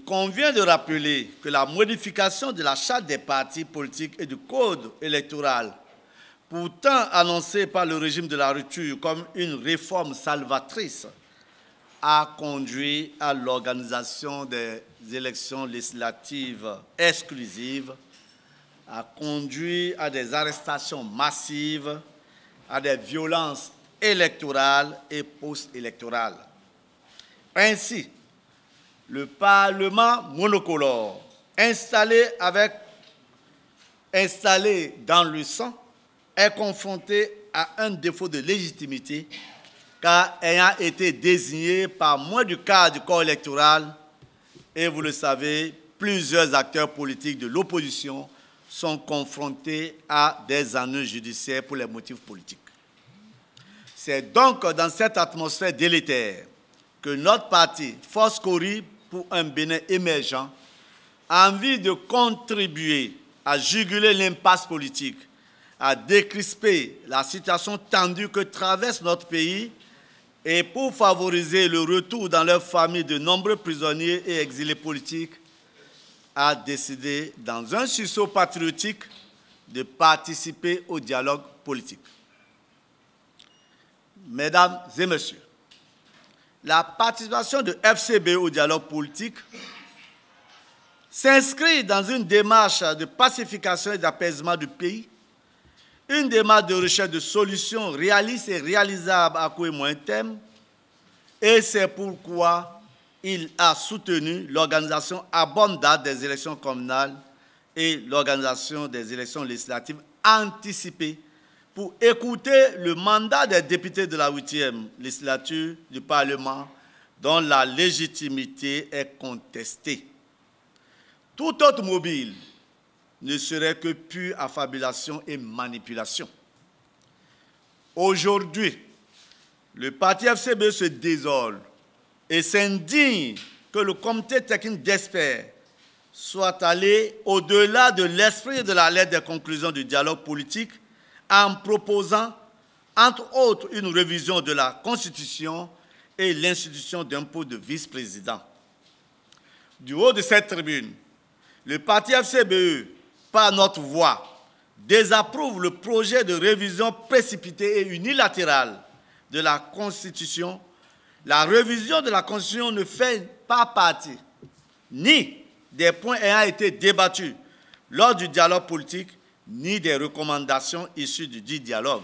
convient de rappeler que la modification de la charte des partis politiques et du code électoral, pourtant annoncée par le régime de la rupture comme une réforme salvatrice, a conduit à l'organisation des élections législatives exclusives, a conduit à des arrestations massives, à des violences électorales et post-électorales. Ainsi, le Parlement monocolore, installé dans le sang, est confronté à un défaut de légitimité, car ayant été désigné par moins du quart du corps électoral, et vous le savez, plusieurs acteurs politiques de l'opposition sont confrontés à des ennuis judiciaires pour les motifs politiques. C'est donc dans cette atmosphère délétère que notre parti, Force Kori pour un Bénin émergent, a envie de contribuer à juguler l'impasse politique, à décrisper la situation tendue que traverse notre pays et pour favoriser le retour dans leur famille de nombreux prisonniers et exilés politiques, a décidé, dans un sursaut patriotique, de participer au dialogue politique. Mesdames et messieurs, la participation de FCBE au dialogue politique s'inscrit dans une démarche de pacification et d'apaisement du pays, une démarche de recherche de solutions réalistes et réalisables à court et moyen terme, et c'est pourquoi il a soutenu l'organisation à bonne date des élections communales et l'organisation des élections législatives anticipées pour écouter le mandat des députés de la 8e législature du Parlement dont la légitimité est contestée. Tout autre mobile ne serait que pure affabulation et manipulation. Aujourd'hui, le parti FCBE se désole et s'indigne que le comité technique d'experts soit allé au-delà de l'esprit de la lettre des conclusions du dialogue politique en proposant, entre autres, une révision de la Constitution et l'institution d'un poste de vice-président. Du haut de cette tribune, le parti FCBE, par notre voix, désapprouve le projet de révision précipitée et unilatérale de la Constitution. La révision de la Constitution ne fait pas partie ni des points ayant été débattus lors du dialogue politique, ni des recommandations issues du dit dialogue.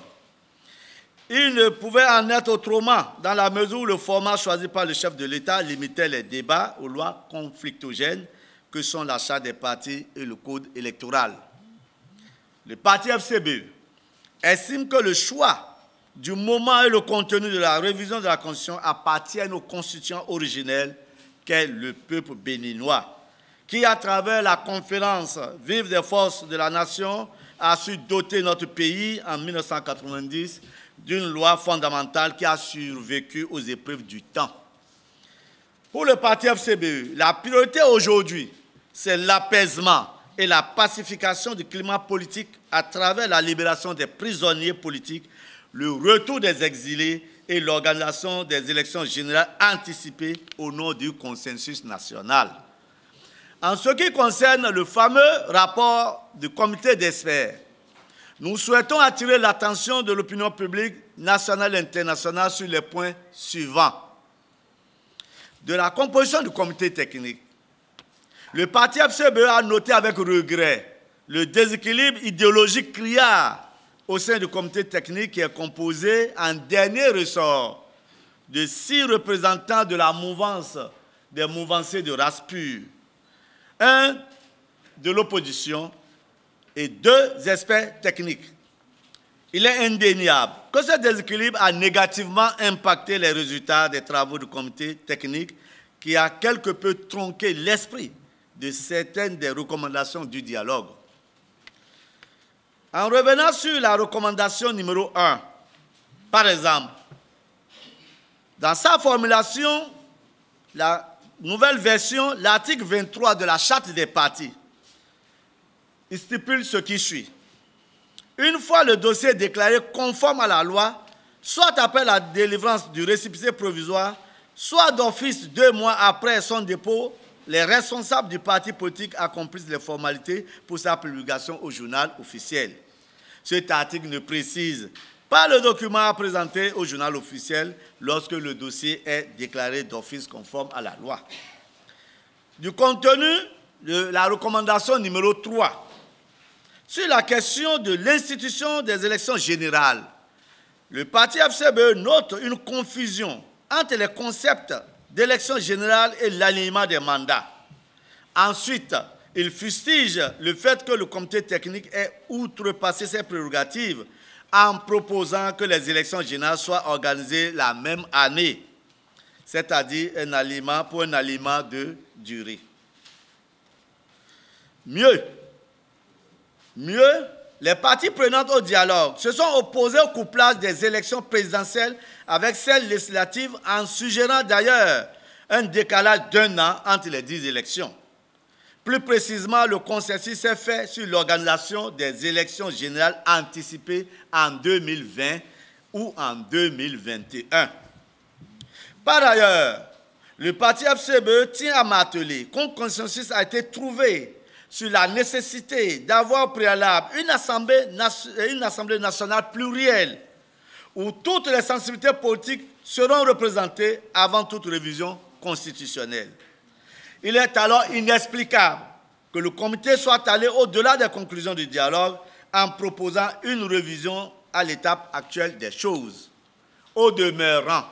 Il ne pouvait en être autrement dans la mesure où le format choisi par le chef de l'État limitait les débats aux lois conflictogènes que sont la charte des partis et le code électoral. Le parti FCBE estime que le choix du moment et le contenu de la révision de la Constitution appartiennent aux constituants originels qu'est le peuple béninois, qui, à travers la conférence Vive des forces de la nation, a su doter notre pays en 1990 d'une loi fondamentale qui a survécu aux épreuves du temps. Pour le parti FCBE, la priorité aujourd'hui, c'est l'apaisement et la pacification du climat politique à travers la libération des prisonniers politiques, le retour des exilés et l'organisation des élections générales anticipées au nom du consensus national. En ce qui concerne le fameux rapport du comité d'experts, nous souhaitons attirer l'attention de l'opinion publique nationale et internationale sur les points suivants. De la composition du comité technique, le parti FCBE a noté avec regret le déséquilibre idéologique criard au sein du comité technique qui est composé en dernier ressort de 6 représentants de la mouvance des mouvanciers de race pure, 1 de l'opposition et 2 experts techniques. Il est indéniable que ce déséquilibre a négativement impacté les résultats des travaux du comité technique qui a quelque peu tronqué l'esprit de certaines des recommandations du dialogue. En revenant sur la recommandation numéro 1, par exemple, dans sa formulation, la nouvelle version, l'article 23 de la Charte des partis, il stipule ce qui suit. Une fois le dossier déclaré conforme à la loi, soit après la délivrance du récépissé provisoire, soit d'office 2 mois après son dépôt les responsables du parti politique accomplissent les formalités pour sa publication au journal officiel. Cet article ne précise pas le document à présenter au journal officiel lorsque le dossier est déclaré d'office conforme à la loi. Du contenu de la recommandation numéro 3, sur la question de l'institution des élections générales, le parti FCBE note une confusion entre les concepts d'élection générale et l'alignement des mandats. Ensuite, il fustige le fait que le comité technique ait outrepassé ses prérogatives en proposant que les élections générales soient organisées la même année, c'est-à-dire un alignement pour un alignement de durée. Mieux, les parties prenantes au dialogue se sont opposées au couplage des élections présidentielles avec celles législatives en suggérant d'ailleurs un décalage d'1 an entre les 10 élections. Plus précisément, le consensus s'est fait sur l'organisation des élections générales anticipées en 2020 ou en 2021. Par ailleurs, le parti FCBE tient à marteler qu'un consensus a été trouvé sur la nécessité d'avoir au préalable une assemblée nationale plurielle où toutes les sensibilités politiques seront représentées avant toute révision constitutionnelle. Il est alors inexplicable que le comité soit allé au-delà des conclusions du dialogue en proposant une révision à l'étape actuelle des choses. Au demeurant,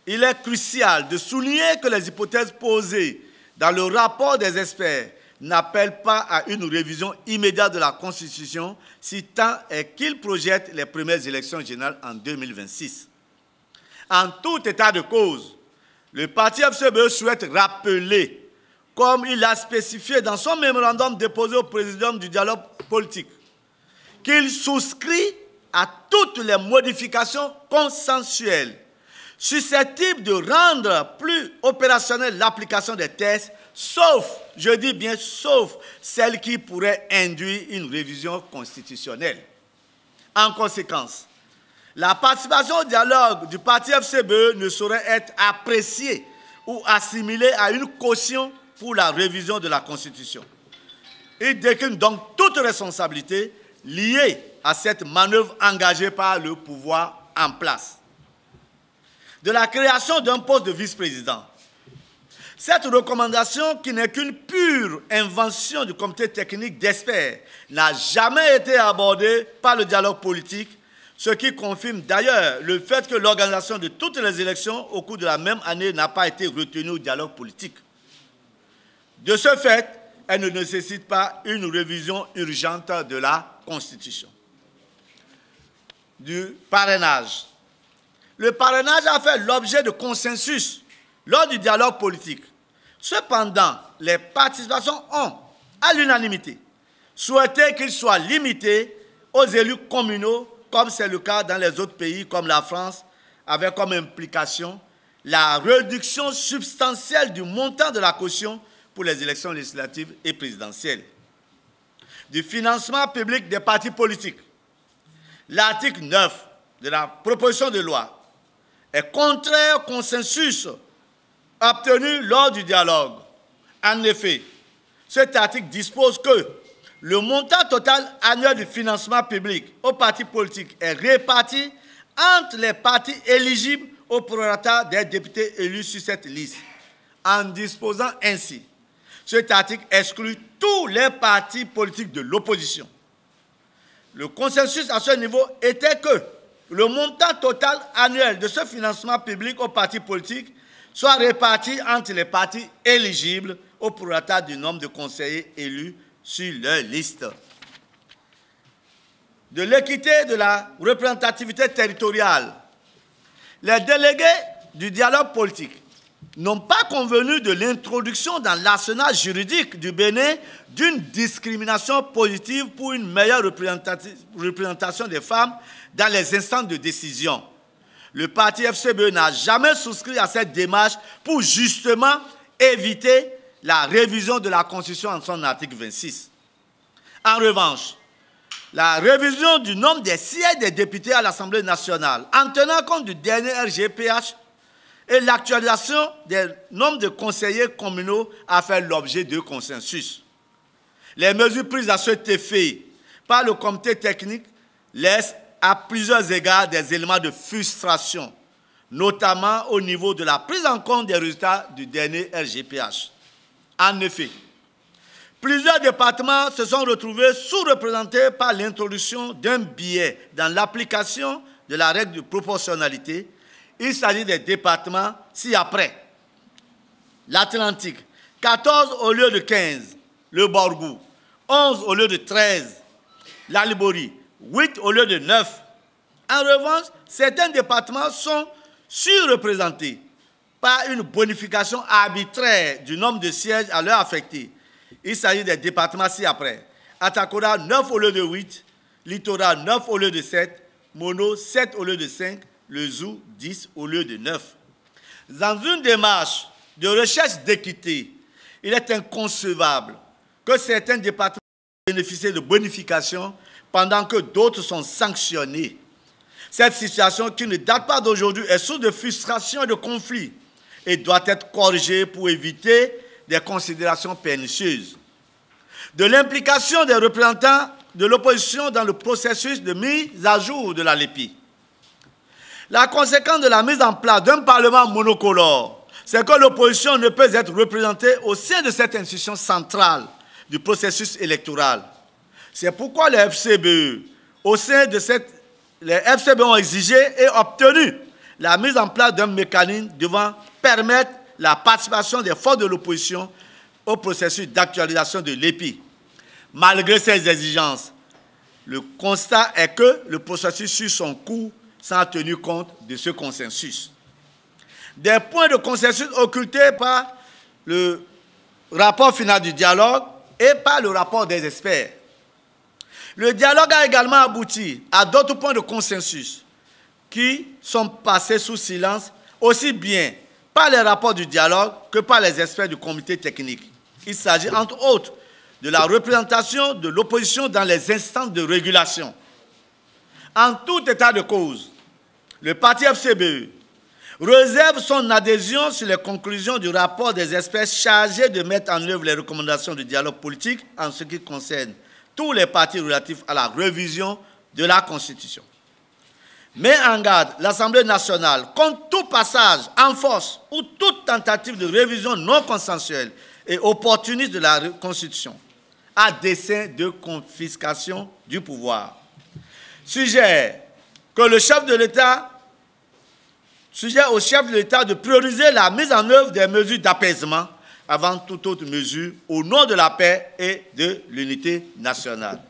il est crucial de souligner que les hypothèses posées dans le rapport des experts n'appellent pas à une révision immédiate de la Constitution, si tant est qu'il projette les premières élections générales en 2026. En tout état de cause, le parti FCBE souhaite rappeler, comme il l'a spécifié dans son mémorandum déposé au présidium du dialogue politique, qu'il souscrit à toutes les modifications consensuelles susceptibles de rendre plus opérationnelle l'application des textes, sauf, je dis bien sauf, celles qui pourraient induire une révision constitutionnelle. En conséquence, la participation au dialogue du parti FCBE ne saurait être appréciée ou assimilée à une caution pour la révision de la Constitution. Il décline donc toute responsabilité liée à cette manœuvre engagée par le pouvoir en place. De la création d'un poste de vice-président, cette recommandation, qui n'est qu'une pure invention du comité technique d'experts, n'a jamais été abordée par le dialogue politique, ce qui confirme d'ailleurs le fait que l'organisation de toutes les élections au cours de la même année n'a pas été retenue au dialogue politique. De ce fait, elle ne nécessite pas une révision urgente de la Constitution. Du parrainage. Le parrainage a fait l'objet de consensus lors du dialogue politique. Cependant, les participations ont, à l'unanimité, souhaité qu'il soit limité aux élus communaux, comme c'est le cas dans les autres pays comme la France, avec comme implication la réduction substantielle du montant de la caution pour les élections législatives et présidentielles. Du financement public des partis politiques. L'article 9 de la proposition de loi est contraire au consensus obtenu lors du dialogue. En effet, cet article dispose que le montant total annuel du financement public aux partis politiques est réparti entre les partis éligibles au prorata des députés élus sur cette liste. En disposant ainsi, cet article exclut tous les partis politiques de l'opposition. Le consensus à ce niveau était que le montant total annuel de ce financement public aux partis politiques soit réparti entre les partis éligibles au prorata du nombre de conseillers élus sur leur liste. De l'équité de la représentativité territoriale, les délégués du dialogue politique n'ont pas convenu de l'introduction dans l'arsenal juridique du Bénin d'une discrimination positive pour une meilleure représentation des femmes dans les instances de décision. Le parti FCBE n'a jamais souscrit à cette démarche pour justement éviter la révision de la Constitution en son article 26. En revanche, la révision du nombre des sièges des députés à l'Assemblée nationale, en tenant compte du dernier RGPH, et l'actualisation des nombres de conseillers communaux a fait l'objet de consensus. Les mesures prises à cet effet par le comité technique laissent à plusieurs égards des éléments de frustration, notamment au niveau de la prise en compte des résultats du dernier RGPH. En effet, plusieurs départements se sont retrouvés sous-représentés par l'introduction d'un biais dans l'application de la règle de proportionnalité. Il s'agit des départements ci-après. L'Atlantique, 14 au lieu de 15. Le Borgou, 11 au lieu de 13. La Liborie, 8 au lieu de 9. En revanche, certains départements sont surreprésentés par une bonification arbitraire du nombre de sièges à leur affectés. Il s'agit des départements ci-après. Atakora, 9 au lieu de 8. Littoral, 9 au lieu de 7. Mono, 7 au lieu de 5. Le Zou, 10 au lieu de 9. Dans une démarche de recherche d'équité, il est inconcevable que certains départements bénéficient de bonifications pendant que d'autres sont sanctionnés. Cette situation, qui ne date pas d'aujourd'hui, est source de frustration et de conflit et doit être corrigée pour éviter des considérations pernicieuses. De l'implication des représentants de l'opposition dans le processus de mise à jour de la LEPI. La conséquence de la mise en place d'un parlement monocolore, c'est que l'opposition ne peut être représentée au sein de cette institution centrale du processus électoral. C'est pourquoi les FCBE, au sein de les FCBE ont exigé et obtenu la mise en place d'un mécanisme devant permettre la participation des forces de l'opposition au processus d'actualisation de l'EPI. Malgré ces exigences, le constat est que le processus suit son cours sans tenir compte de ce consensus. Des points de consensus occultés par le rapport final du dialogue et par le rapport des experts. Le dialogue a également abouti à d'autres points de consensus qui sont passés sous silence, aussi bien par les rapports du dialogue que par les experts du comité technique. Il s'agit entre autres de la représentation de l'opposition dans les instances de régulation. En tout état de cause, le parti FCBE réserve son adhésion sur les conclusions du rapport des experts chargés de mettre en œuvre les recommandations du dialogue politique en ce qui concerne tous les partis relatifs à la révision de la Constitution. Met en garde l'Assemblée nationale contre tout passage en force ou toute tentative de révision non consensuelle et opportuniste de la Constitution à dessein de confiscation du pouvoir. Suggère au chef de l'État de prioriser la mise en œuvre des mesures d'apaisement avant toute autre mesure au nom de la paix et de l'unité nationale.